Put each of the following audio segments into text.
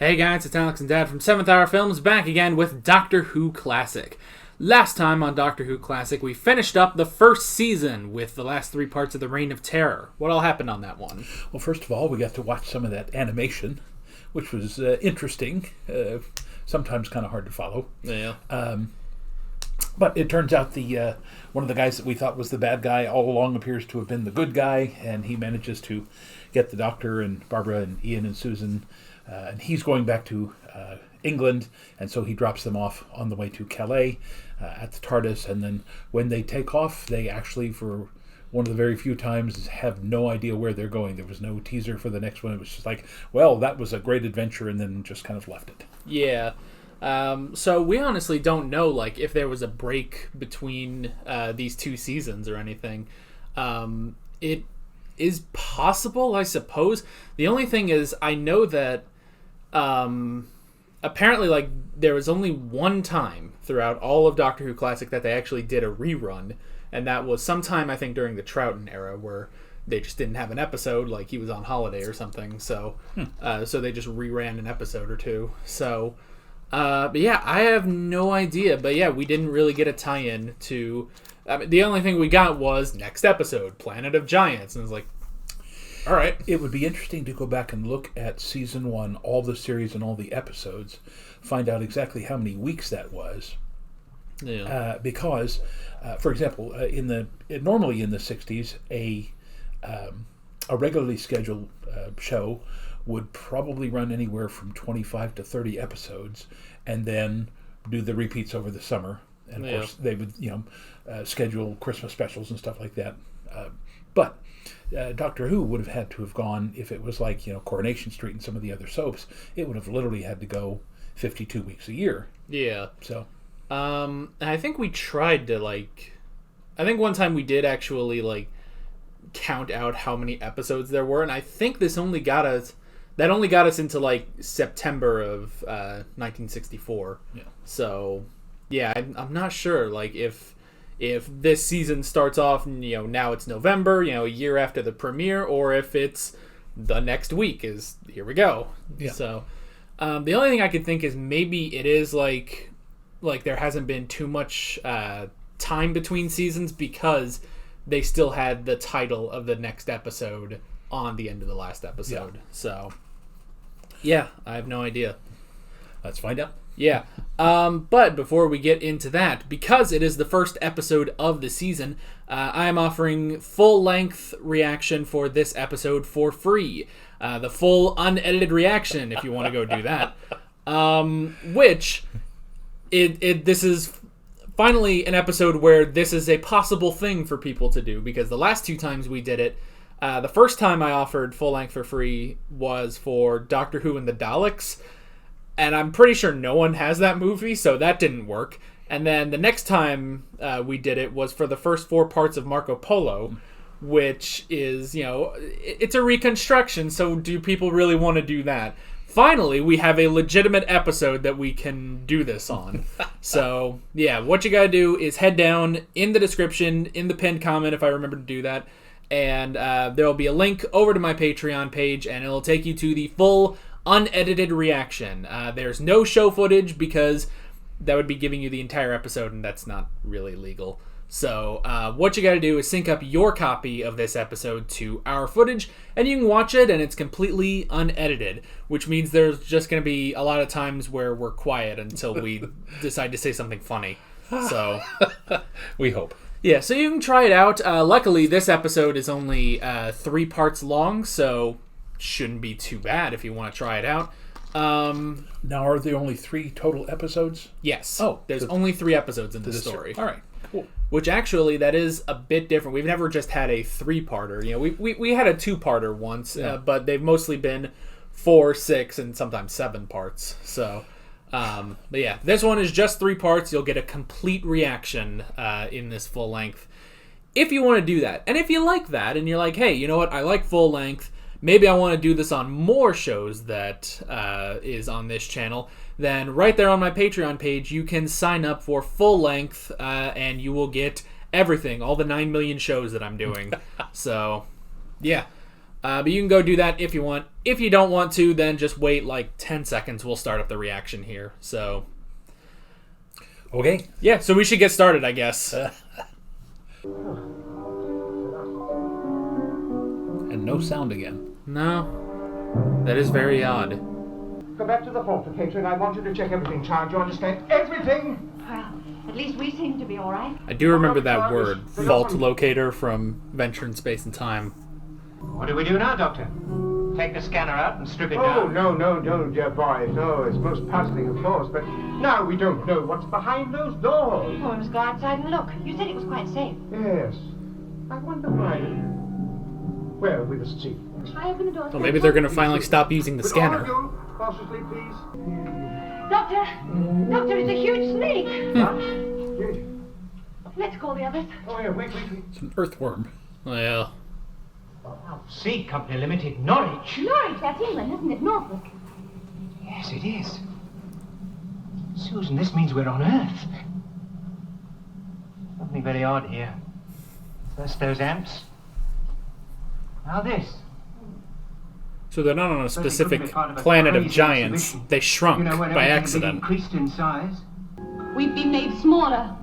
Hey guys, it's Alex and Dad from 7th Hour Films back again with Doctor Who Classic. Last time on Doctor Who Classic, we finished up the first season with the last 3 parts of the Reign of Terror. What all happened on that one? Well, first of all, we got to watch some of that animation, which was interesting, sometimes kind of hard to follow. Yeah. But it turns out the one of the guys that we thought was the bad guy all along appears to have been the good guy, and he manages to get the Doctor and Barbara and Ian and Susan, and he's going back to England, and so he drops them off on the way to Calais at the TARDIS, and then when they take off, they actually, for one of the very few times, have no idea where they're going. There was no teaser for the next one. It was just like, well, that was a great adventure, and then just kind of left it. Yeah. So we honestly don't know, like, if there was a break between these 2 seasons or anything. It is possible, I suppose. The only thing is, I know that apparently, like, there was only one time throughout all of Doctor Who Classic that they actually did a rerun, and that was sometime, I think, during the Troughton era, where they just didn't have an episode, like he was on holiday or something, so so they just reran an episode or 2. So, but yeah, I have no idea, but yeah, we didn't really get a tie-in to... the only thing we got was next episode, Planet of Giants, and it's like, all right. It would be interesting to go back and look at Season 1, all the series and all the episodes, find out exactly how many weeks that was. Yeah. Because, for example, normally in the 60s, a regularly scheduled show would probably run anywhere from 25 to 30 episodes, and then do the repeats over the summer. And, of course, they would schedule Christmas specials and stuff like that. But Doctor Who would have had to have gone, if it was like, Coronation Street and some of the other soaps, it would have literally had to go 52 weeks a year. Yeah. So, I think we tried to, I think one time we did actually, count out how many episodes there were, and I think that only got us into, September of 1964. Yeah. So, yeah, I'm not sure, if this season starts off, now it's November, a year after the premiere, or if it's the next week is, here we go. Yeah. So, the only thing I could think is maybe it is like there hasn't been too much time between seasons because they still had the title of the next episode on the end of the last episode. Yeah. So, yeah, I have no idea. Let's find out. Yeah. But before we get into that, because it is the first episode of the season, I am offering full-length reaction for this episode for free. The full unedited reaction, if you want to go do that. Which, this is finally an episode where this is a possible thing for people to do, because the last 2 times we did it, the first time I offered full-length for free was for Doctor Who and the Daleks, and I'm pretty sure no one has that movie, so that didn't work. And then the next time we did it was for the first 4 parts of Marco Polo, which is, it's a reconstruction, so do people really want to do that? Finally, we have a legitimate episode that we can do this on. So, yeah, what you gotta do is head down in the description, in the pinned comment, if I remember to do that, and there will be a link over to my Patreon page, and it'll take you to the full unedited reaction. There's no show footage because that would be giving you the entire episode, and that's not really legal. So what you got to do is sync up your copy of this episode to our footage, and you can watch it, and it's completely unedited, which means there's just going to be a lot of times where we're quiet until we decide to say something funny. So we hope. Yeah, so you can try it out. Luckily, this episode is only 3 parts long, so shouldn't be too bad if you want to try it out. Now, are there only 3 total episodes? Yes. Oh, there's only 3 episodes in the story. All right, cool. Which actually, that is a bit different. We've never just had a 3-parter. We had a 2-parter once, but they've mostly been 4, 6, and sometimes 7 parts. So, but yeah, this one is just 3 parts. You'll get a complete reaction in this full length, if you want to do that. And if you like that, and you're like, hey, you know what? I like full length. Maybe I want to do this on more shows that is on this channel, then right there on my Patreon page, you can sign up for full length, and you will get everything, all the 9 million shows that I'm doing. So, yeah. But you can go do that if you want. If you don't want to, then just wait like 10 seconds. We'll start up the reaction here. So, Okay. yeah, so we should get started, I guess. And no sound again. No, that is very odd. Go back to the fortification and I want you to check everything, child. You understand? Everything! Well, at least we seem to be all right. I do remember that word, fault locator from Venture in Space and Time. What do we do now, Doctor? Take the scanner out and strip it Oh, down? no, dear boy. No, it's most puzzling, of course, but now we don't know what's behind those doors. Oh, we must go outside and look. You said it was quite safe. Yes. I wonder why. Well, we must see. I open the door. Well, maybe they're going to finally stop using the Will all of scanner. you, cautiously, please. Doctor! Doctor, it's a huge snake! What? Yes. Let's call the others. Oh, yeah, wait. It's an earthworm. Well, Sea Company Limited, Norwich. Norwich, that's England, isn't it? Norfolk. Yes, it is. Susan, this means we're on Earth. Something very odd here. First those amps. Now this. so they're not on a specific planet of giants. They shrunk by accident. Increased in size. We've been made smaller.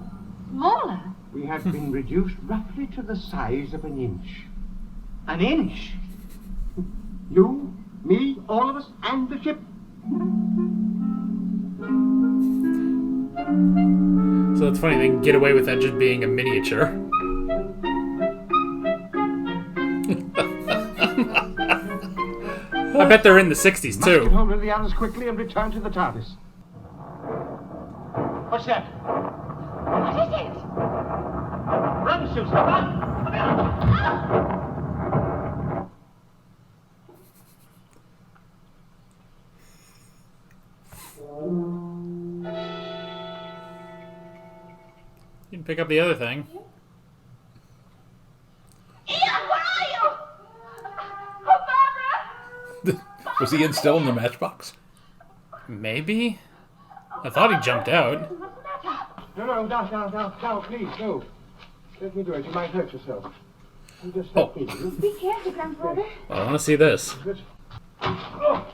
Smaller? We have been reduced roughly to the size of an inch. An inch. You, me, all of us, and the ship. So it's funny, they can get away with that just being a miniature. I bet they're in the 60s, Must get too. hold of the others quickly and return to the TARDIS. What's that? What is it? Run, Susan, run! You can pick up the other thing. Ian, where are you? Oh, Barbara! Was he still in the matchbox? Maybe? I thought he jumped out. What's the matter? No, please, no. Let me do it. You might hurt yourself. You just Oh. help me. Be careful, Grandfather. I want to see this. Oh,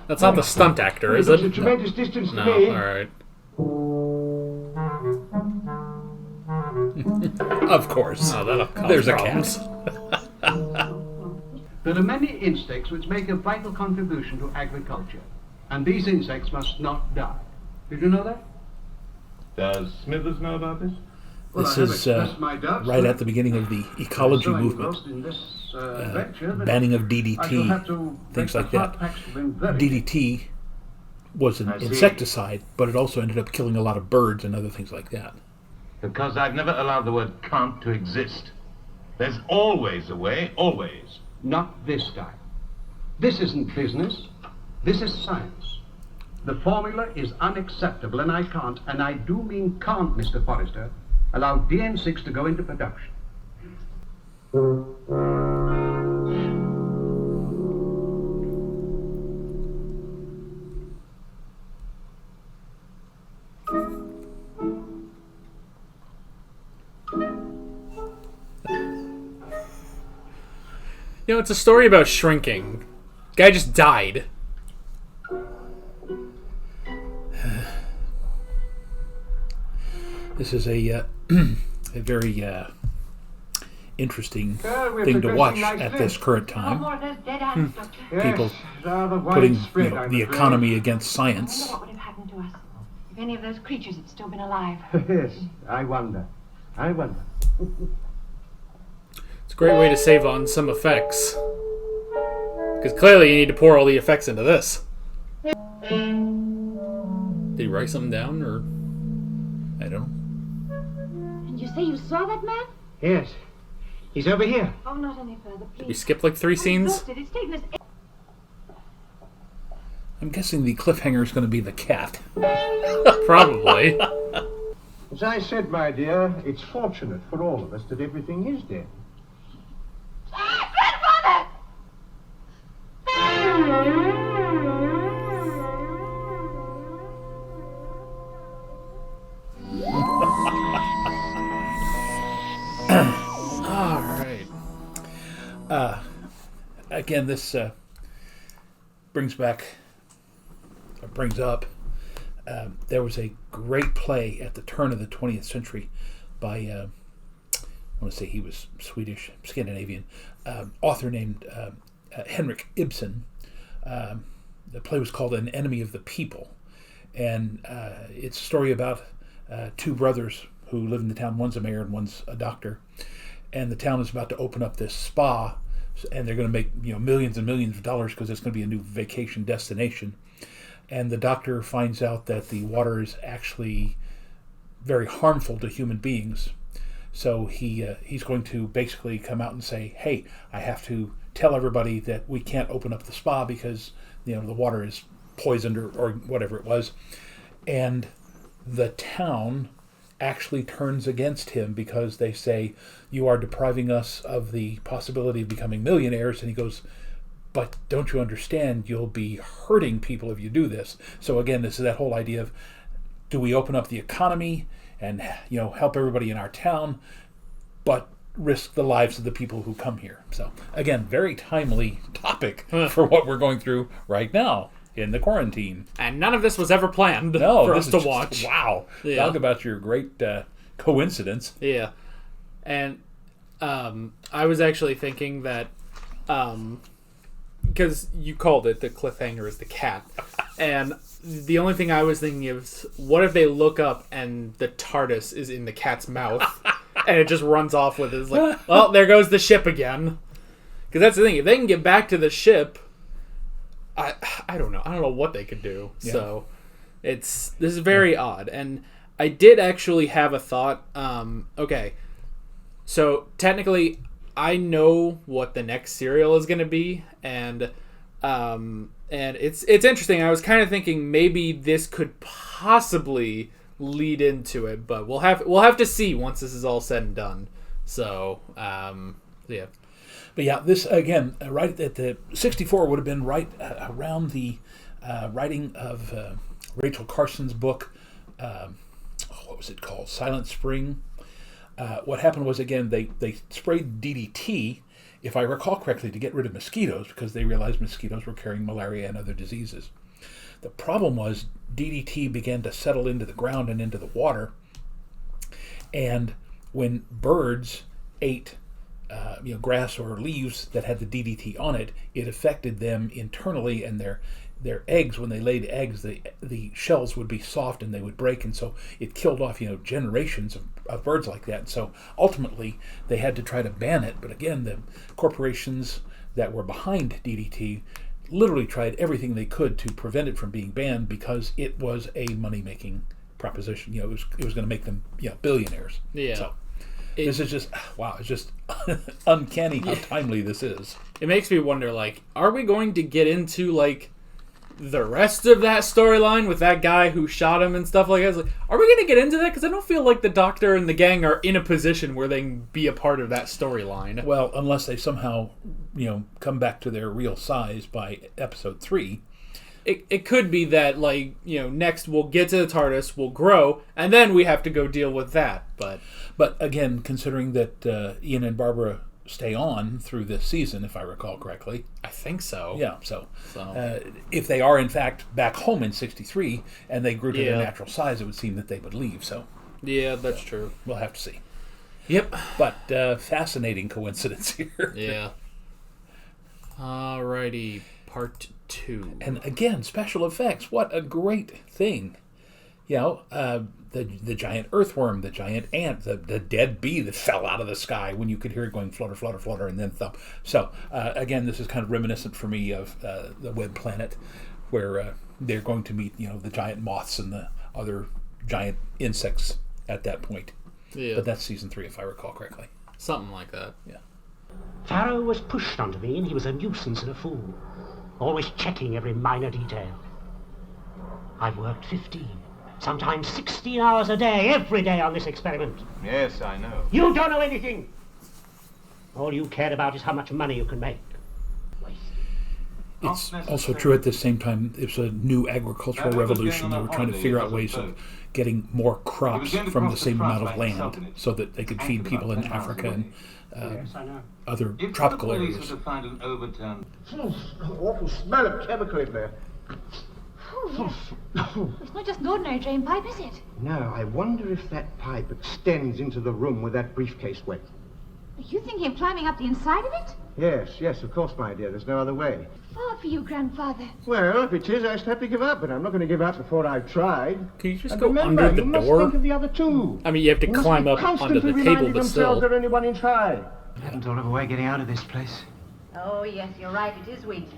That's not the stunt actor, is it's a it? tremendous distance to No, me. alright. Of course. Oh, that'll cause There's problems. a cat. There are many insects which make a vital contribution to agriculture, and these insects must not die. Did you know that? Does Smithers know about this? Well, This I have is expressed my doubts, right but at the beginning of the ecology so movement. engrossed in this venture that Banning of I shall have DDT, to things break like the that. hard facts to them very DDT was an I see. insecticide, but it also ended up killing a lot of birds and other things like that. Because I've never allowed the word can't to exist. There's always a way, always. Not this time. This isn't business. This is science. The formula is unacceptable, and I can't, and I do mean can't, Mr. Forrester, allow DN6 to go into production. You know, it's a story about shrinking. Guy just died. This is a very interesting we're thing to progressing watch nicely. at this current No time. more of those dead ants, Doctor. Yes, People rather Putting widespread, I'm the afraid. economy against I wonder science. what would have happened to us if any of those creatures had still been alive. Yes, I wonder. It's a great way to save on some effects. Because clearly you need to pour all the effects into this. Did he write something down, or... I don't know. And you say you saw that man? Yes, he's over here. Oh, not any further, please. Did we skip like 3 scenes? Exhausted. It's taken us... I'm guessing the cliffhanger is going to be the cat. Probably. As I said, my dear, it's fortunate for all of us that everything is dead. Grandfather! Alright. again, this brings up. There was a great play at the turn of the 20th century by, I want to say he was Swedish, Scandinavian, author named Henrik Ibsen. The play was called An Enemy of the People. And it's a story about two brothers who live in the town. One's a mayor and one's a doctor. And the town is about to open up this spa, and they're going to make millions and millions of dollars because it's going to be a new vacation destination. And the doctor finds out that the water is actually very harmful to human beings. So he's going to basically come out and say, hey, I have to tell everybody that we can't open up the spa because the water is poisoned or whatever it was. And the town actually turns against him because they say, you are depriving us of the possibility of becoming millionaires. And he goes, but don't you understand, you'll be hurting people if you do this. So again, this is that whole idea of, do we open up the economy and help everybody in our town, but risk the lives of the people who come here? So again, very timely topic for what we're going through right now in the quarantine. And none of this was ever planned for us to watch. Wow. Yeah. Talk about your great coincidence. Yeah. And I was actually thinking that, because you called it the cliffhanger is the cat. And the only thing I was thinking is, what if they look up and the TARDIS is in the cat's mouth and it just runs off with it? It's like, well, there goes the ship again. Because that's the thing. If they can get back to the ship, I don't know. I don't know what they could do. Yeah. So this is very odd. And I did actually have a thought. Okay. So technically, I know what the next serial is going to be, and it's interesting. I was kind of thinking maybe this could possibly lead into it, but we'll have to see once this is all said and done. So yeah. But yeah, this again, right at the 64 would have been right around the writing of Rachel Carson's book. What was it called? Silent Spring. What happened was, again, they sprayed DDT, if I recall correctly, to get rid of mosquitoes because they realized mosquitoes were carrying malaria and other diseases. The problem was DDT began to settle into the ground and into the water, and when birds ate grass or leaves that had the DDT on it, it affected them internally, and their eggs, when they laid eggs, the shells would be soft and they would break, and so it killed off generations of birds like that. And so ultimately they had to try to ban it, but again, the corporations that were behind DDT literally tried everything they could to prevent it from being banned because it was a money-making proposition. It was going to make them billionaires. Yeah. So this is just, wow, it's just uncanny how timely this is. It makes me wonder, are we going to get into, the rest of that storyline with that guy who shot him and stuff like that? Are we going to get into that? Because I don't feel like the Doctor and the gang are in a position where they can be a part of that storyline. Well, unless they somehow, come back to their real size by episode 3. It could be that, next we'll get to the TARDIS, we'll grow, and then we have to go deal with that. But again, considering that Ian and Barbara stay on through this season, if I recall correctly. I think so. Yeah, so. If they are, in fact, back home in 63, and they grew to their natural size, it would seem that they would leave, so. Yeah, that's true. We'll have to see. Yep. But fascinating coincidence here. Yeah. Alrighty, part 2. And again, special effects. What a great thing. The giant earthworm, the giant ant, the dead bee that fell out of the sky when you could hear it going flutter, flutter, flutter, and then thump. So, again, this is kind of reminiscent for me of the Web Planet, where they're going to meet, the giant moths and the other giant insects at that point. Yeah. But that's season 3, if I recall correctly. Something like that. Yeah. Pharaoh was pushed onto me, and he was a nuisance and a fool, always checking every minor detail. I've worked 15. Sometimes 16 hours a day, every day on this experiment. Yes, I know. You don't know anything. All you cared about is how much money you can make. it's also true at the same time, it's a new agricultural revolution. They were trying to figure out ways of getting more crops from the same amount of land so that they could feed people in Africa and other tropical areas. Awful smell of chemical in there. Oh, yes. It's not just an ordinary drain pipe, is it? No, I wonder if that pipe extends into the room where that briefcase went. Are you thinking of climbing up the inside of it? Yes, of course, my dear. There's no other way. Far for you, Grandfather. Well, if it is, I shall have to give up, but I'm not going to give up before I've tried. Can you just And go remember, under the you must door? think of the other two. I mean, you have to They must climb be up onto constantly the table, reminding but themselves still. they're only 1 inch high. I haven't thought of a way of getting out of this place. Oh, yes, you're right. It is wheat.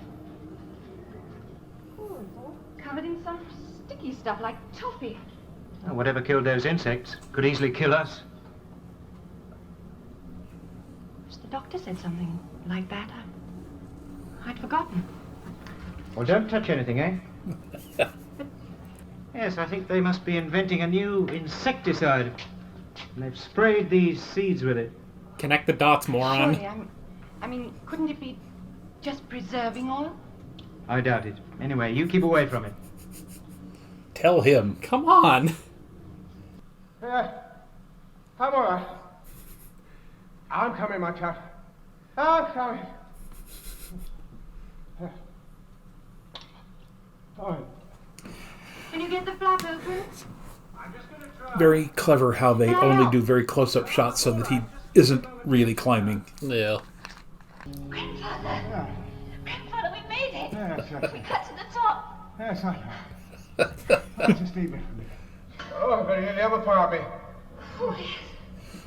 Oh, it's all covered in some sticky stuff like toffee. Well, whatever killed those insects could easily kill us. The doctor said something like that. I'd forgotten. Well, don't touch anything, eh? Yes, I think they must be inventing a new insecticide. And they've sprayed these seeds with it. Connect the dots, moron. Surely, I mean, couldn't it be just preserving oil? I doubt it. Anyway, you keep away from it. Tell him. Come on. I'm all right. I'm coming, my chap. I'm coming. All right. Can you get the flap open? Very clever how they only do very close-up shots so that he isn't really climbing. Yeah. Grandfather! Grandfather, we made it! Yes, We cut to the top! yes, I know. Just leave it for me. Oh, very nearly over for me. Oh, yes.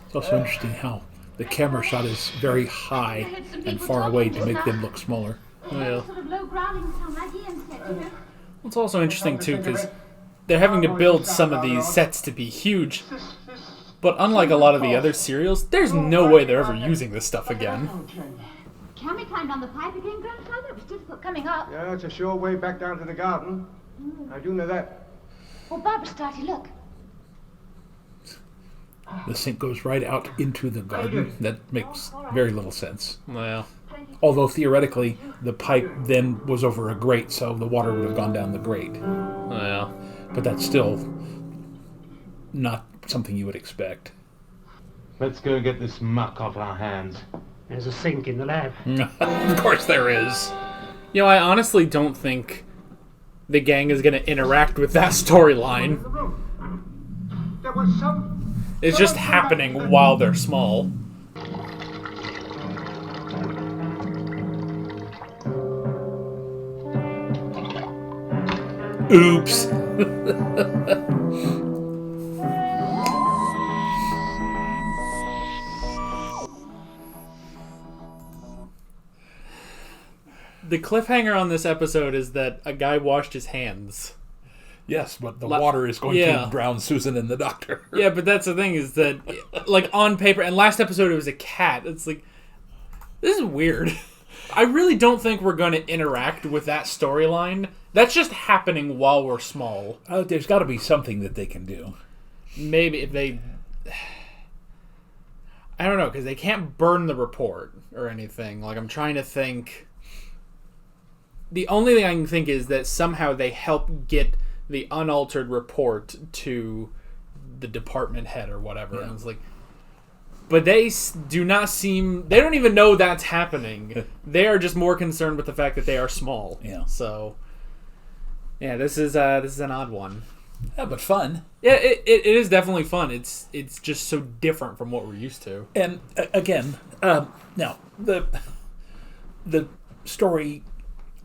It's also interesting how the camera shot is very high and far away to make them look smaller. Yeah. Sort of low growling sound like Ian said, you know? It's also interesting, too, because they're having to build some of these sets to be huge. But unlike a lot of the other serials, there's no way they're ever using this stuff again. Can we climb down the pipe again, Grandfather? It was difficult coming up. Yeah, it's a sure way back down to the garden. I do know that. Oh, Barbara, Starty, look. The sink goes right out into the garden. That makes very little sense. Well, Although theoretically, the pipe then was over a grate, so the water would have gone down the grate. well. But that's still not something you would expect. Let's go get this muck off our hands. There's a sink in the lab. Of course there is. You know, I honestly don't think the gang is going to interact with that storyline. There was some... It's just happening while they're small. Oops. The cliffhanger on this episode is that a guy washed his hands. Yes, but the water is going yeah. to drown Susan and the doctor. Yeah, but that's the thing is that, like, on paper, and last episode it was a cat. It's like, this is weird. I really don't think we're going to interact with that storyline. That's just happening while we're small. There's got to be something that they can do. Maybe if they... I don't know, because they can't burn the report or anything. Like, I'm trying to think... The only thing I can think is that somehow they help get the unaltered report to the department head or whatever. Yeah. And it's like... But they do not seem... They don't even know that's happening. They are just more concerned with the fact that they are small. Yeah. So... Yeah, this is an odd one. Yeah, but fun. Yeah, it is definitely fun. It's just so different from what we're used to. And again, now the story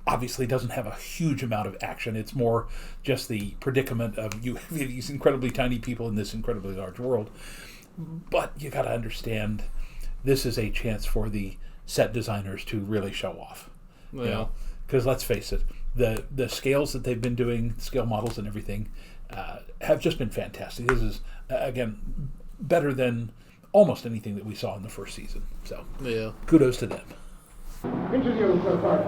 obviously doesn't have a huge amount of action. It's more just the predicament of you these incredibly tiny people in this incredibly large world. But you got to understand, this is a chance for the set designers to really show off. Yeah. You know, because let's face it, the scales that they've been doing, scale models and everything, have just been fantastic. This is, again, better than almost anything that we saw in the first season. So, yeah, kudos to them. Into the overflow pipe.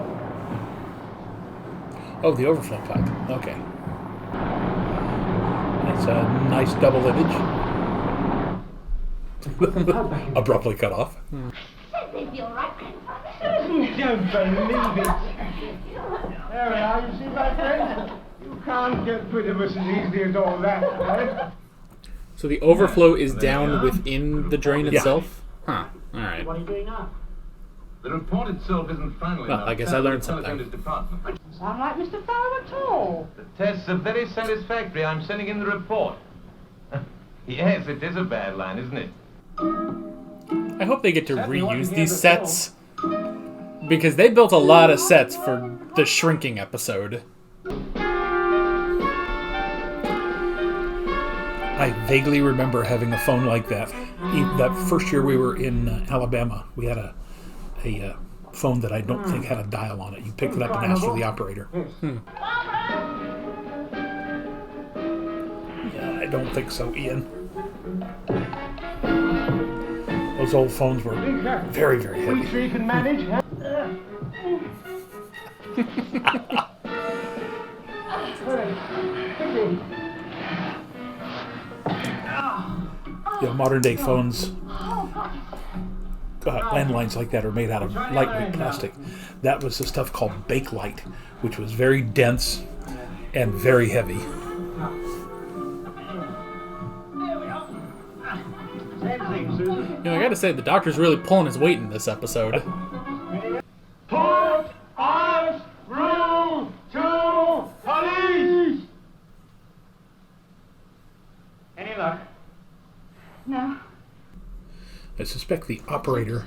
Oh, the overflow pipe. Okay. That's a nice double image. Abruptly cut off. Thank They feel right, Grandfather. Don't believe it. There we are, you see, my friend? You can't get rid of us as easily as all that, right? So the overflow is down within the drain Yeah. itself? Huh. Alright. What are you doing now? The report itself isn't final Well, enough. I guess I learned something. Telephone department. Sound like Mr. Farrow at all. The tests are very satisfactory. I'm sending in the report. Yes, it is a bad line, isn't it? I hope they get to reuse these sets, because they built a lot of sets for the shrinking episode. I vaguely remember having a phone like that. That first year we were in Alabama, we had a phone that I don't think had a dial on it. You picked it up and asked for the operator. Yeah, I don't think so, Ian. Those old phones were very, very We heavy. sure you can manage, huh? Modern day phones, landlines like that are made out of lightweight plastic. That was the stuff called Bakelite, which was very dense and very heavy. I gotta say, the Doctor's really pulling his weight in this episode. Port eyes through to police! Any luck? No. I suspect the operator,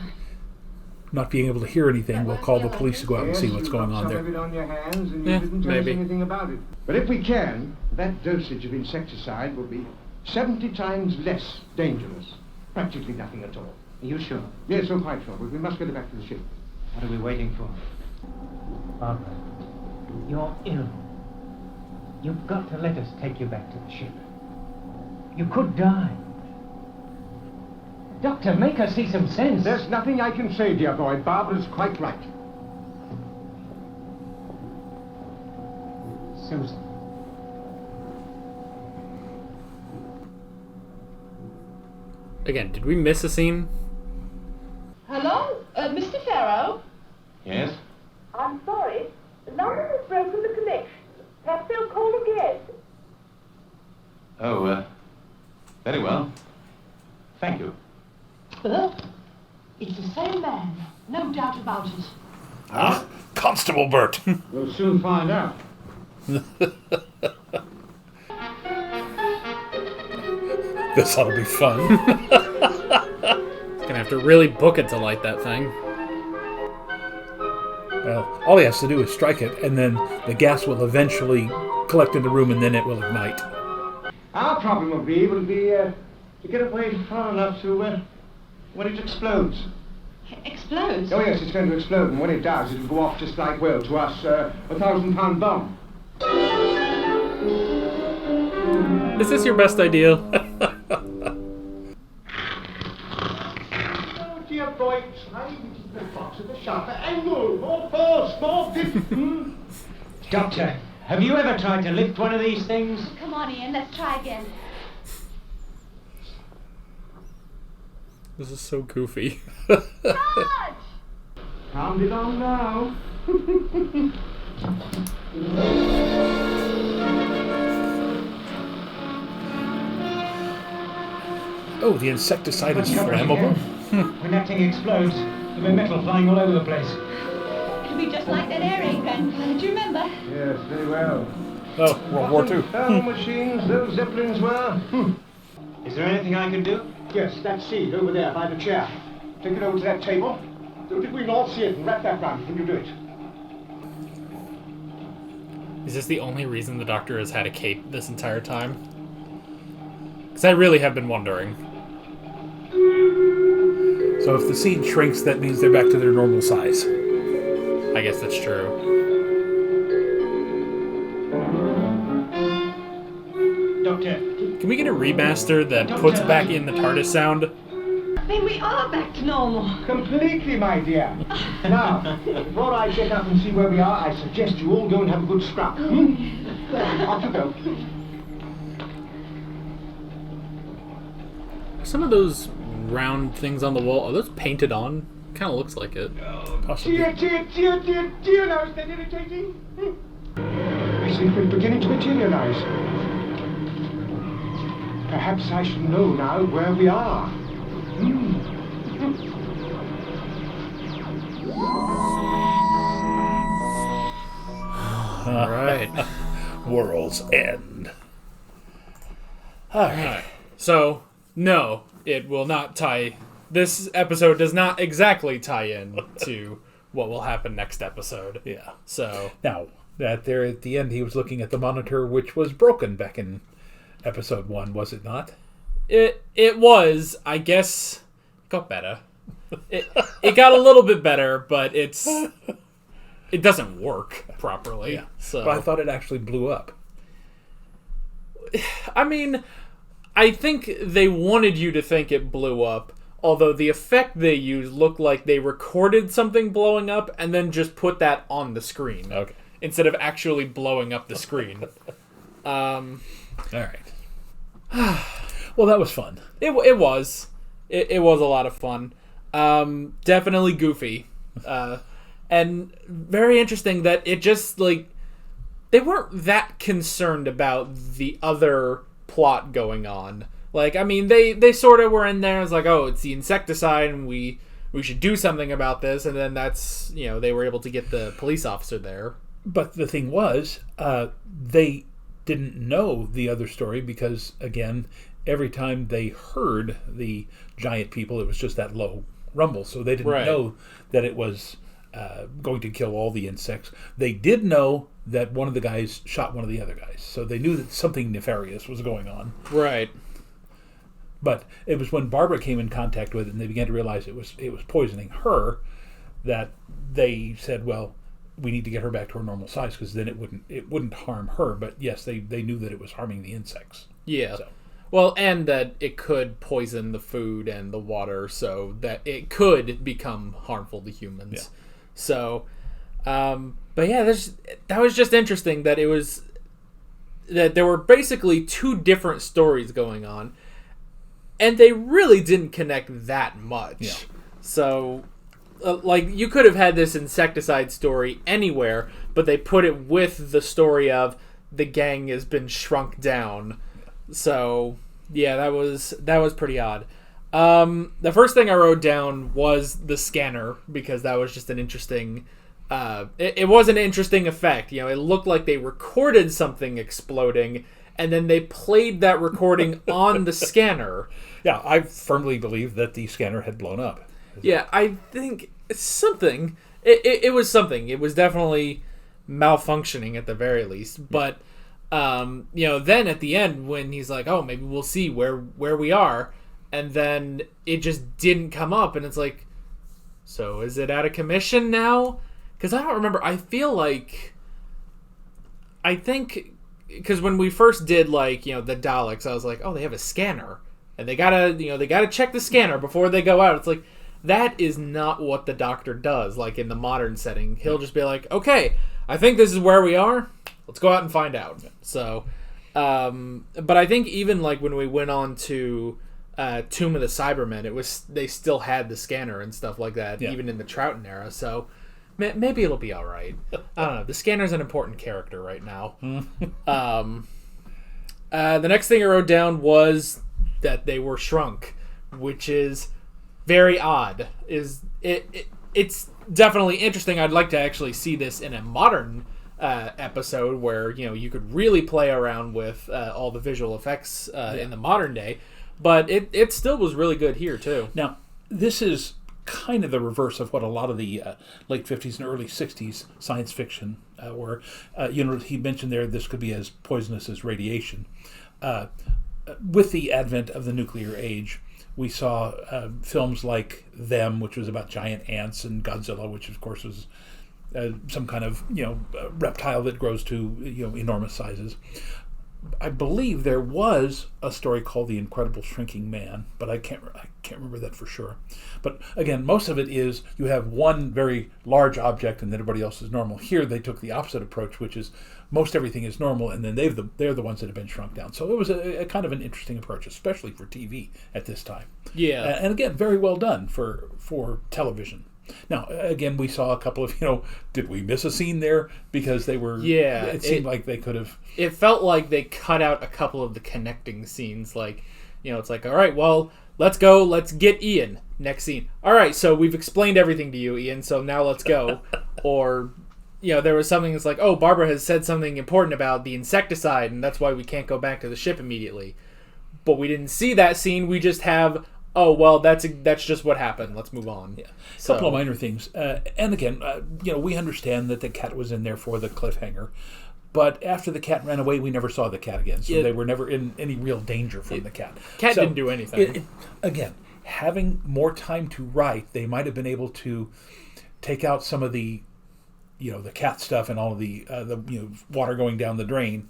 not being able to hear anything, will call the police to go out and see what's going on Some there. of it on your hands and Yeah, you didn't tell us maybe. anything about it. But if we can, that dosage of insecticide will be 70 times less dangerous. Practically nothing at all. Are you sure? Yes, I'm quite sure, but we must get it back to the ship. What are we waiting for? Barbara, you're ill. You've got to let us take you back to the ship. You could die. Doctor, make her see some sense. There's nothing I can say, dear boy. Barbara's quite right. Susan. Again, did we miss a scene? Hello? Mr. Farrow? Yes? I'm sorry. London has broken the connection. Perhaps they'll call again. Oh, very well. Thank you. It's the same man. No doubt about it. Ah, Constable Bert. We'll soon find out. This ought to be fun. Gonna have to really book it to light that thing. Well, all he has to do is strike it, and then the gas will eventually collect in the room, and then it will ignite. Our problem will be to get away far enough to when it explodes. Explodes? Oh yes, it's going to explode, and when it does, it'll go off just like, well, to us, a 1,000-pound bomb. Is this your best idea? Oh dear boy, try the box at a sharper angle. More force, more dip. Doctor, have you ever tried to lift one of these things? Come on, Ian, let's try again. This is so goofy. George! Calm it down now. Oh, the insecticide is flammable? When that thing explodes, there'll be metal flying all over the place. It'll be just like that air raid, Grandfather. Do you remember? Yes, very well. Oh, World War II. Thermal machines, those zeppelins were. Is there anything I can do? Yes, that seed over there by the chair. Take it over to that table. So that we can all see it and wrap that round. Can you do it? Is this the only reason the Doctor has had a cape this entire time? Because I really have been wondering. So if the seed shrinks, that means they're back to their normal size. I guess that's true. Doctor, Can we get a remaster that puts back in the TARDIS sound? Then we are back to normal. Completely, my dear. Now, before I get up and see where we are, I suggest you all go and have a good scrub. Off you go. Some of those round things on the wall, are those painted on? Kind of looks like it. Possibly. Dear, now is that irritating? I see it beginning to materialize. Perhaps I should know now where we are. All right. World's End. All right. So, no, it will not tie... This episode does not exactly tie in to what will happen next episode. Yeah. So... Now, that there at the end, he was looking at the monitor, which was broken back in episode 1, was it not? It was, I guess... Got better. It got a little bit better, but it doesn't work properly. Yeah. So But I thought it actually blew up. I mean, I think they wanted you to think it blew up, although the effect they used looked like they recorded something blowing up and then just put that on the screen. Okay. Instead of actually blowing up the screen. All right. Well, that was fun. It was. It was a lot of fun. Definitely goofy. And very interesting that it just, like, they weren't that concerned about the other plot going on. Like, I mean, they sort of were in there. It's like, oh, it's the insecticide, and we should do something about this. And then that's, they were able to get the police officer there. But the thing was, they didn't know the other story because, again, every time they heard the giant people, it was just that low rumble. So they didn't know that it was going to kill all the insects. They did know that one of the guys shot one of the other guys. So they knew that something nefarious was going on. Right. But it was when Barbara came in contact with it and they began to realize it was poisoning her that they said, well, we need to get her back to her normal size because then it wouldn't harm her. But yes, they knew that it was harming the insects. Yeah. So. Well, and that it could poison the food and the water, so that it could become harmful to humans. Yeah. So, but yeah, that was just interesting that that there were basically two different stories going on, and they really didn't connect that much. Yeah. So, like, you could have had this insecticide story anywhere, but they put it with the story of the gang has been shrunk down. So, yeah, that was pretty odd. The first thing I wrote down was the scanner, because that was just an interesting... it was an interesting effect. It looked like they recorded something exploding, and then they played that recording on the scanner. Yeah, I firmly believe that the scanner had blown up. Yeah, I think it's something. It was something. It was definitely malfunctioning at the very least, but... then at the end when he's like, oh, maybe we'll see where we are, and then it just didn't come up, and it's like, so is it out of commission now? Because I don't remember. I think because when we first did the Daleks, I was like, oh, they have a scanner, and they gotta check the scanner before they go out. It's like, that is not what the Doctor does. Like in the modern setting, he'll just be like, okay, I think this is where we are. Let's go out and find out. So, but I think even like when we went on to Tomb of the Cybermen, they still had the scanner and stuff like that, even in the Troughton era. So maybe it'll be all right. I don't know. The scanner's an important character right now. The next thing I wrote down was that they were shrunk, which is very odd. It's definitely interesting. I'd like to actually see this in a modern episode where you could really play around with all the visual effects in the modern day, but it still was really good here too. Now, this is kind of the reverse of what a lot of the late 50s and early 60s science fiction were. He mentioned there this could be as poisonous as radiation. With the advent of the nuclear age, we saw films like Them, which was about giant ants, and Godzilla, which of course was some kind of reptile that grows to enormous sizes. I believe there was a story called The Incredible Shrinking Man, but I can't remember that for sure. But again, most of it is you have one very large object and then everybody else is normal. Here they took the opposite approach, which is most everything is normal, and then they're the ones that have been shrunk down. So it was a kind of an interesting approach, especially for TV at this time. Yeah. And again, very well done for television. Now, again, we saw a couple of, did we miss a scene there? Because they were, it seemed like they could have. It felt like they cut out a couple of the connecting scenes. Like, it's like, all right, well, let's go, let's get Ian. Next scene. All right, so we've explained everything to you, Ian, so now let's go. Or, there was something that's like, oh, Barbara has said something important about the insecticide, and that's why we can't go back to the ship immediately. But we didn't see that scene, we just have... Oh, well, that's just what happened. Let's move on. Yeah. A couple of minor things. And again, we understand that the cat was in there for the cliffhanger. But after the cat ran away, we never saw the cat again. So they were never in any real danger from the cat. Cat didn't do anything. Again, having more time to write, they might have been able to take out some of the, the cat stuff and all of the water going down the drain.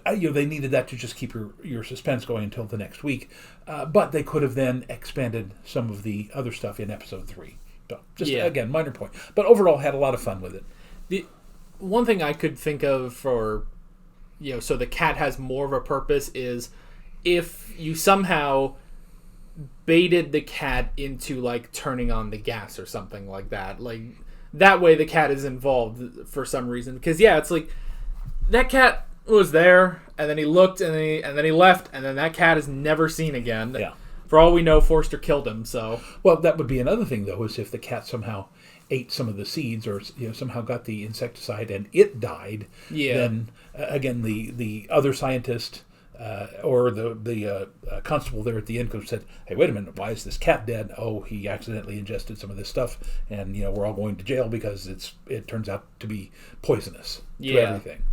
They needed that to just keep your suspense going until the next week. But they could have then expanded some of the other stuff in episode 3. So again, minor point. But overall, had a lot of fun with it. The one thing I could think of for, so the cat has more of a purpose is if you somehow baited the cat into, like, turning on the gas or something like that. Like, that way the cat is involved for some reason. Because, it's like, that cat... was there, and then he looked, and then he left, and then that cat is never seen again. Yeah. For all we know, Forster killed him. So. Well, that would be another thing, though, is if the cat somehow ate some of the seeds, or somehow got the insecticide and it died. Yeah. Then again, the other scientist or the constable there at the end could have said, "Hey, wait a minute, why is this cat dead? Oh, he accidentally ingested some of this stuff, and we're all going to jail because it turns out to be poisonous to everything."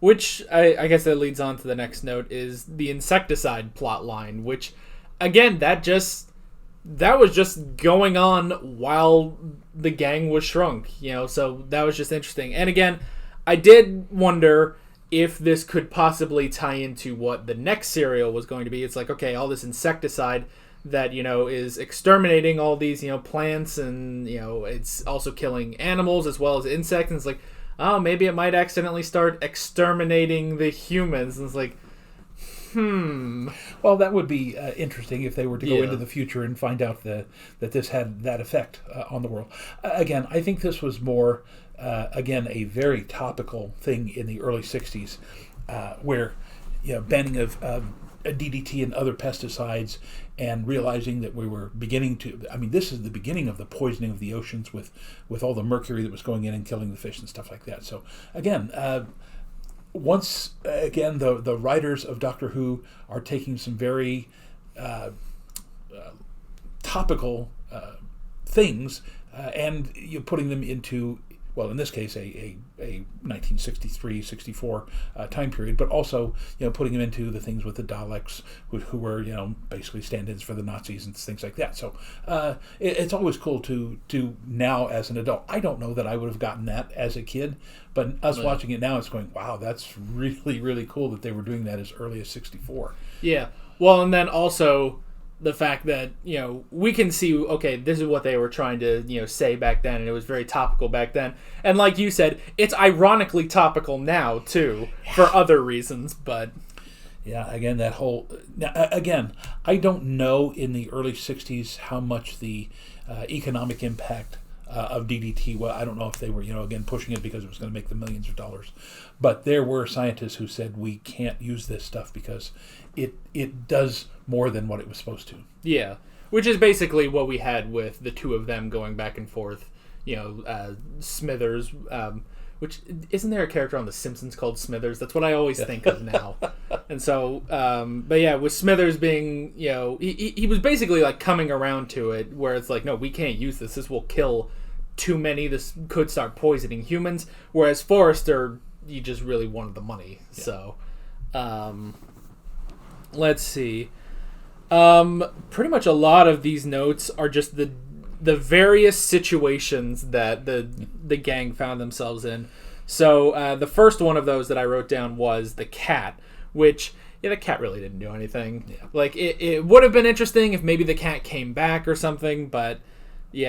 Which, I guess that leads on to the next note, is the insecticide plot line, which, again, that was just going on while the gang was shrunk, so that was just interesting. And again, I did wonder if this could possibly tie into what the next serial was going to be. It's like, okay, all this insecticide that, is exterminating all these, plants, and, it's also killing animals as well as insects, and it's like, oh, maybe it might accidentally start exterminating the humans. And it's like, Well, that would be interesting if they were to go into the future and find out that this had that effect on the world. Again, I think this was more, a very topical thing in the early 60s, where, banning of DDT and other pesticides, and realizing that we were beginning to... I mean, this is the beginning of the poisoning of the oceans with all the mercury that was going in and killing the fish and stuff like that. So, again, once again, the writers of Doctor Who are taking some very topical things and you're putting them into... well, in this case, a 1963-64 time period, but also, putting them into the things with the Daleks, who were, basically stand-ins for the Nazis and things like that. So it's always cool to now as an adult. I don't know that I would have gotten that as a kid, but us watching it now, it's going, wow, that's really, really cool that they were doing that as early as 64. Yeah. Well, and then also... the fact that, we can see, okay, this is what they were trying to, say back then, and it was very topical back then. And like you said, it's ironically topical now, too, for other reasons, but... Yeah, again, that whole... Now, again, I don't know in the early 60s how much the economic impact of DDT, well, I don't know if they were, again, pushing it because it was going to make them millions of dollars. But there were scientists who said, we can't use this stuff because it does more than what it was supposed to. Yeah, which is basically what we had with the two of them going back and forth. Smithers, which isn't there a character on The Simpsons called Smithers? That's what I always think of now. And so, but yeah, with Smithers being, he was basically like coming around to it, where it's like, no, we can't use this. This will kill too many. This could start poisoning humans. Whereas Forrester, he just really wanted the money. Yeah. So, let's see. Pretty much a lot of these notes are just the various situations that the gang found themselves in. So the first one of those that I wrote down was the cat, which, the cat really didn't do anything. Yeah. Like, it would have been interesting if maybe the cat came back or something, but, let's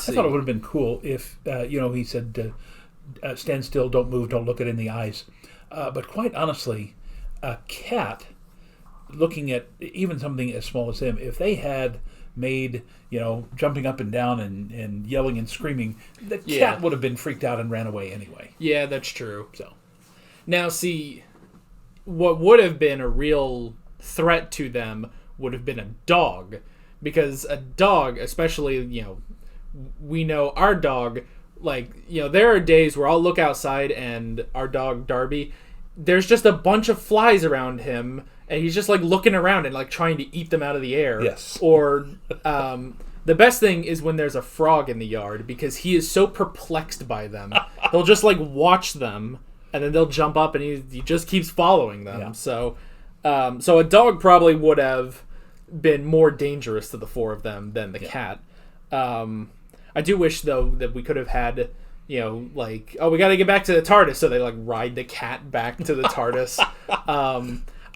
see. I thought it would have been cool if, he said, stand still, don't move, don't look it in the eyes. But quite honestly, a cat, looking at even something as small as him, if they had made, jumping up and down and yelling and screaming, the cat would have been freaked out and ran away anyway. Yeah, that's true. So, now see, what would have been a real threat to them would have been a dog, because a dog, especially, we know our dog, like, there are days where I'll look outside and our dog Darby, there's just a bunch of flies around him, and he's just like looking around and like trying to eat them out of the air. Yes. Or the best thing is when there's a frog in the yard, because he is so perplexed by them. He'll just like watch them, and then they'll jump up, and he just keeps following them. Yeah. So a dog probably would have been more dangerous to the four of them than the cat. I do wish, though, that we could have had, like, we got to get back to the TARDIS, so they like ride the cat back to the TARDIS.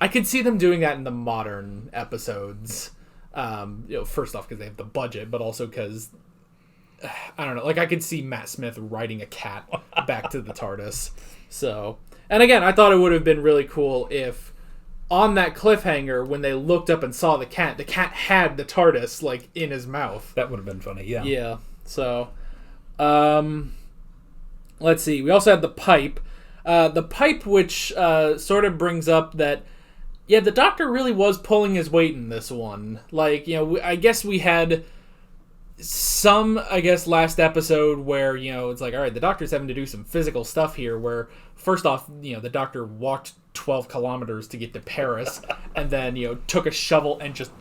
I could see them doing that in the modern episodes. First off, because they have the budget, but also because, I don't know, like, I could see Matt Smith riding a cat back to the TARDIS. So, and again, I thought it would have been really cool if, on that cliffhanger, when they looked up and saw the cat had the TARDIS, like, in his mouth. that would have been funny, yeah. Yeah, so, let's see, we also had the pipe. The pipe, which sort of brings up that, the Doctor really was pulling his weight in this one. Like, I guess we had some, last episode where, it's like, all right, the Doctor's having to do some physical stuff here, where, first off, the Doctor walked 12 kilometers to get to Paris, and then, took a shovel and just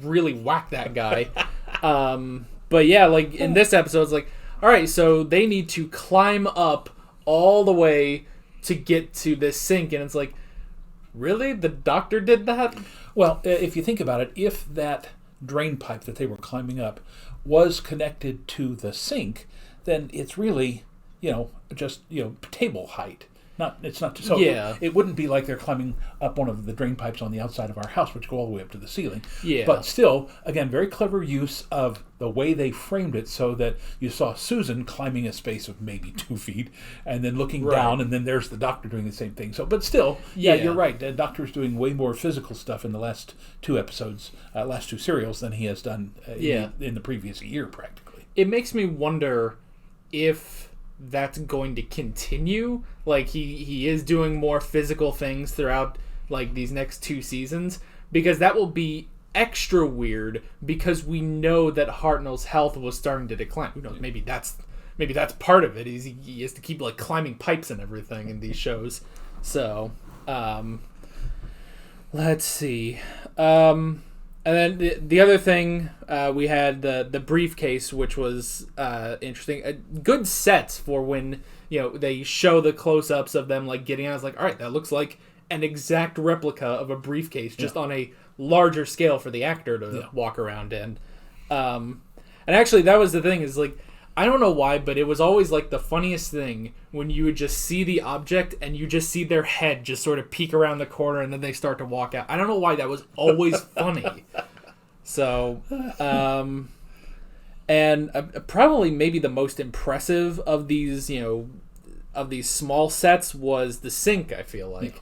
really whacked that guy. But yeah, like, in this episode, it's like, all right, so they need to climb up all the way to get to this sink, and it's like, really? The Doctor did that? Well, if you think about it, if that drain pipe that they were climbing up was connected to the sink, then it's really, just, table height. It's not so. Yeah. It wouldn't be like they're climbing up one of the drain pipes on the outside of our house, which go all the way up to the ceiling. Yeah. But still, again, very clever use of the way they framed it, so that you saw Susan climbing a space of maybe 2 feet, and then looking down, and then there's the Doctor doing the same thing. So, but still, you're right. The Doctor's doing way more physical stuff in the last 2 episodes, last 2 serials, than he has done in the previous year, practically. It makes me wonder if that's going to continue. Like, he is doing more physical things throughout, like, these next 2 seasons, because that will be extra weird, because we know that Hartnell's health was starting to decline. Who knows? Maybe that's part of it. He has to keep, like, climbing pipes and everything in these shows. So, let's see. And then the other thing, we had the briefcase, which was interesting. Good sets for when, they show the close-ups of them, like, getting out. I was like, all right, that looks like an exact replica of a briefcase, just on a larger scale for the actor to walk around in. And actually, that was the thing, is, like, I don't know why, but it was always, like, the funniest thing when you would just see the object and you just see their head just sort of peek around the corner and then they start to walk out. I don't know why, that was always funny. So, and probably maybe the most impressive of these, of these small sets was the sink, I feel like.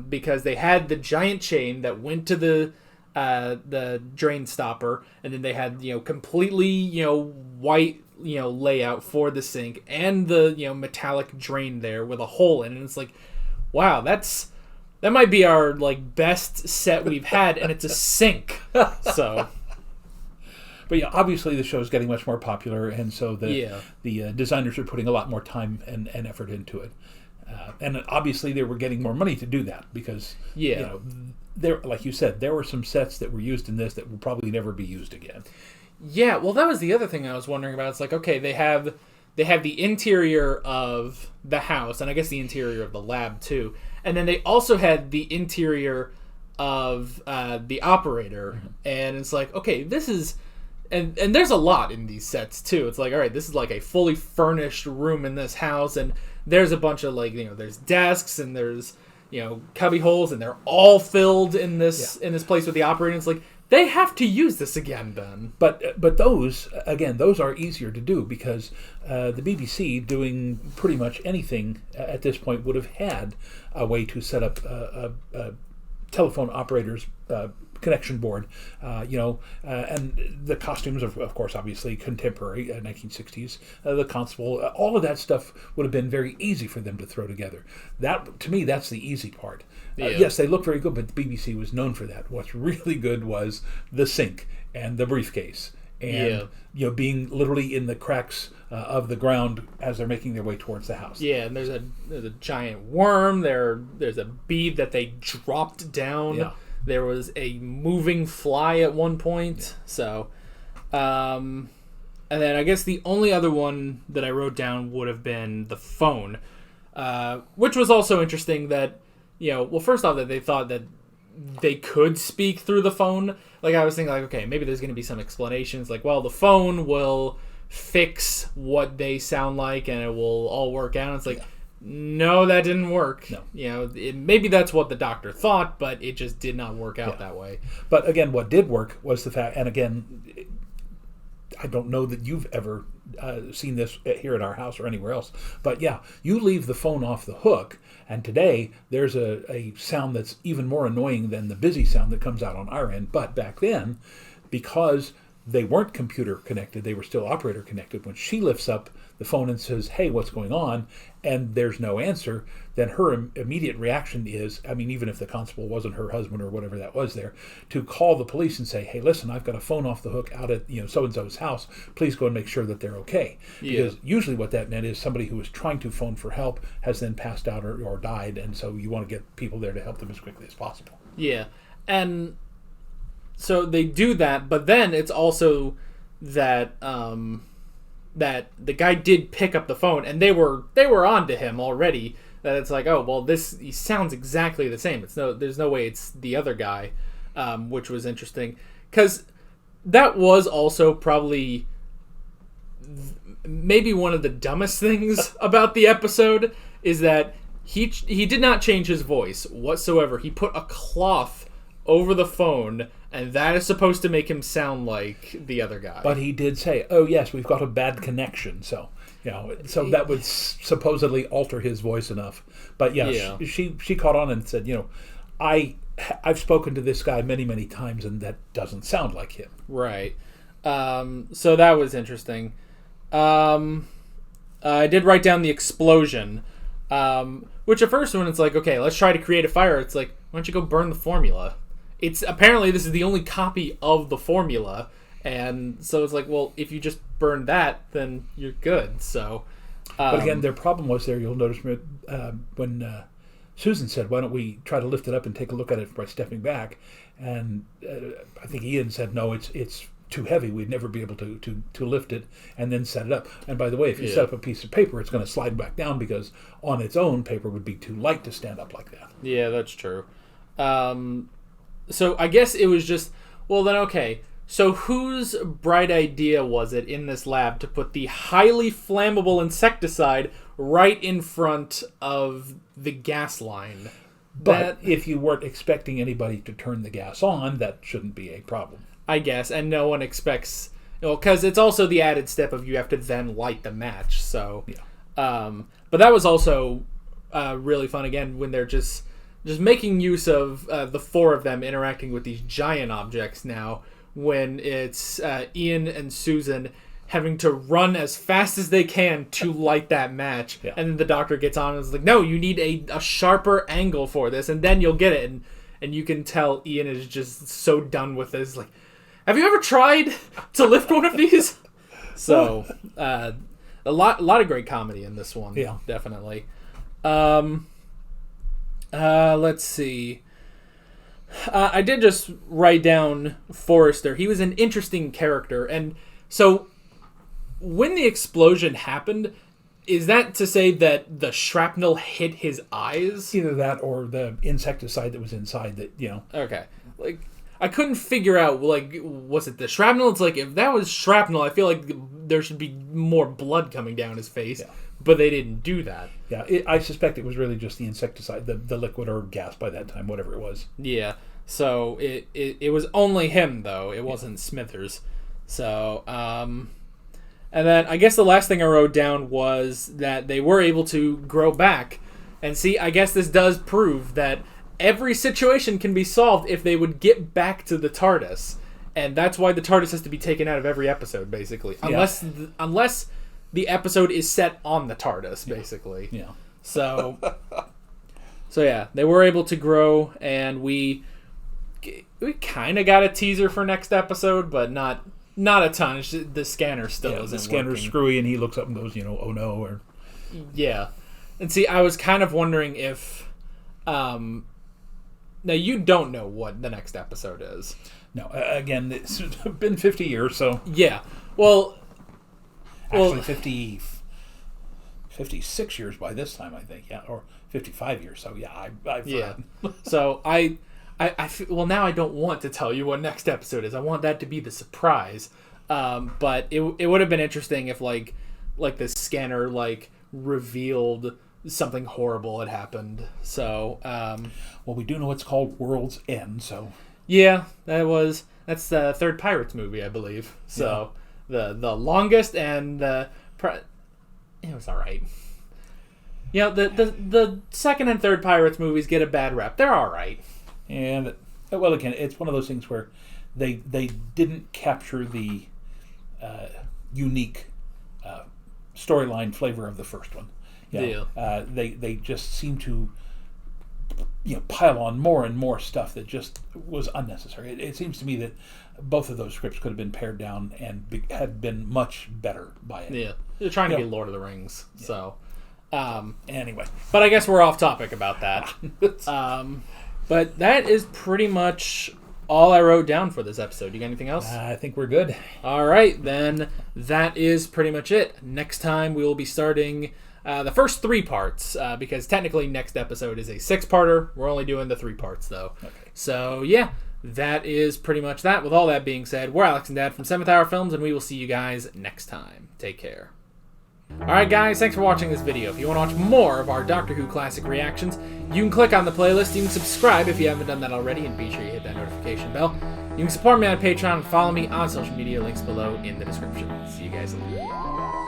Because they had the giant chain that went to the drain stopper, and then they had, completely, white, layout for the sink, and the, metallic drain there with a hole in it. And it's like, wow, that might be our, like, best set we've had, and it's a sink. So, but yeah, obviously the show is getting much more popular, and so the designers are putting a lot more time and effort into it. And obviously they were getting more money to do that, because there, like you said, there were some sets that were used in this that will probably never be used again. Yeah, well, that was the other thing I was wondering about. It's like, okay, they have the interior of the house, and I guess the interior of the lab too, and then they also had the interior of the operator, and it's like, okay, this is and there's a lot in these sets too. It's like, all right, this is like a fully furnished room in this house, and there's a bunch of like, there's desks and there's cubby holes, and they're all filled in this place with the operating. It's like, they have to use this again then. But those are easier to do because the BBC, doing pretty much anything at this point, would have had a way to set up a telephone operator's connection board, and the costumes, of course, obviously contemporary, 1960s, the constable, all of that stuff would have been very easy for them to throw together. That, to me, that's the easy part. Yes, they look very good, but the BBC was known for that. What's really good was the sink and the briefcase, and being literally in the cracks of the ground as they're making their way towards the house. Yeah, and there's a giant worm. There's a bead that they dropped down. Yeah. There was a moving fly at one point. Yeah. So, and then I guess the only other one that I wrote down would have been the phone, which was also interesting that, well, first off, that they thought that they could speak through the phone. Like, I was thinking, like, okay, maybe there's going to be some explanations. Like, well, the phone will fix what they sound like and it will all work out. And it's like, no, that didn't work. No. Maybe that's what the doctor thought, but it just did not work out that way. But again, what did work was the fact, and again, I don't know that you've ever seen this here at our house or anywhere else, but yeah, you leave the phone off the hook, and today there's a sound that's even more annoying than the busy sound that comes out on our end. But back then, because they weren't computer connected, they were still operator connected, when she lifts up the phone and says, hey, what's going on, and there's no answer, then her immediate reaction is, I mean, even if the constable wasn't her husband or whatever that was there, to call the police and say, hey, listen, I've got a phone off the hook out at so-and-so's house. Please go and make sure that they're okay. Yeah. Because usually what that meant is somebody who was trying to phone for help has then passed out or died, and so you want to get people there to help them as quickly as possible. Yeah, and so they do that, but then it's also that that the guy did pick up the phone, and they were on to him already. That it's like, oh well, he sounds exactly the same. There's no way it's the other guy, which was interesting because that was also probably maybe one of the dumbest things about the episode is that he did not change his voice whatsoever. He put a cloth over the phone, and that is supposed to make him sound like the other guy. But he did say, oh yes, we've got a bad connection, so that would supposedly alter his voice enough. But she caught on and said, I've spoken to this guy many, many times, and that doesn't sound like him. Right. So that was interesting. I did write down the explosion, which at first when it's like, okay, let's try to create a fire, it's like, why don't you go burn the formula? It's apparently this is the only copy of the formula, and so it's like, well, if you just burn that, then you're good. So, but again, their problem was there. You'll notice when Susan said, "Why don't we try to lift it up and take a look at it by stepping back?" And I think Ian said, "No, it's too heavy. We'd never be able to lift it and then set it up." And by the way, if you set up a piece of paper, it's going to slide back down because on its own, paper would be too light to stand up like that. Yeah, that's true. So I guess it was just, well then okay, so whose bright idea was it in this lab to put the highly flammable insecticide right in front of the gas line? But if you weren't expecting anybody to turn the gas on, that shouldn't be a problem. I guess, and no one expects, because it's also the added step of you have to then light the match, so. Yeah. But that was also really fun, again, when they're just making use of the four of them interacting with these giant objects now, when it's Ian and Susan having to run as fast as they can to light that match. Yeah. And then the doctor gets on and is like, no, you need a sharper angle for this, and then you'll get it. And you can tell Ian is just so done with this. Like, have you ever tried to lift one of these? So, a lot of great comedy in this one. Yeah. Definitely. Let's see. I did just write down Forrester. He was an interesting character. And so when the explosion happened, is that to say that the shrapnel hit his eyes? Either that or the insecticide that was inside that, Okay. Like, I couldn't figure out, like, was it the shrapnel? It's like, if that was shrapnel, I feel like there should be more blood coming down his face. Yeah. But they didn't do that. Yeah, I suspect it was really just the insecticide, the liquid or gas by that time, whatever it was. Yeah. So it was only him, though. It wasn't Smithers. So, and then I guess the last thing I wrote down was that they were able to grow back. And see, I guess this does prove that every situation can be solved if they would get back to the TARDIS. And that's why the TARDIS has to be taken out of every episode, basically. Unless the episode is set on the TARDIS, basically. Yeah. So yeah, they were able to grow, and we kind of got a teaser for next episode, but not a ton. It's just, the scanner still isn't the scanner's working. screwy, and he looks up and goes, oh no, or... Yeah. And see, I was kind of wondering if... now, you don't know what the next episode is. No, again, it's been 50 years, so... Yeah. Well... Actually, 56 years by this time, I think, yeah, or 55 years. So yeah, I've forgotten. So well, now I don't want to tell you what next episode is. I want that to be the surprise. But it would have been interesting if like the scanner revealed something horrible had happened. So well, we do know it's called World's End. So yeah, that's the third Pirates movie, I believe. So. Yeah. The longest and it was all right. You know, the second and third Pirates movies get a bad rep. They're all right. And well, again, it's one of those things where they didn't capture the unique storyline flavor of the first one. Yeah. They just seem to pile on more and more stuff that just was unnecessary. It seems to me that both of those scripts could have been pared down and had been much better by it. Yeah, they're trying to be Lord of the Rings. Yeah. So, anyway, but I guess we're off topic about that. But that is pretty much all I wrote down for this episode. You got anything else? I think we're good. All right, then that is pretty much it. Next time we will be starting the first 3 parts, because technically next episode is a 6-parter. We're only doing the 3 parts, though. Okay. So, yeah, that is pretty much that. With all that being said, we're Alex and Dad from 7th Hour Films, and we will see you guys next time. Take care. Alright guys, thanks for watching this video. If you want to watch more of our Doctor Who classic reactions, you can click on the playlist, you can subscribe if you haven't done that already, and be sure you hit that notification bell. You can support me on Patreon and follow me on social media, links below in the description. See you guys later.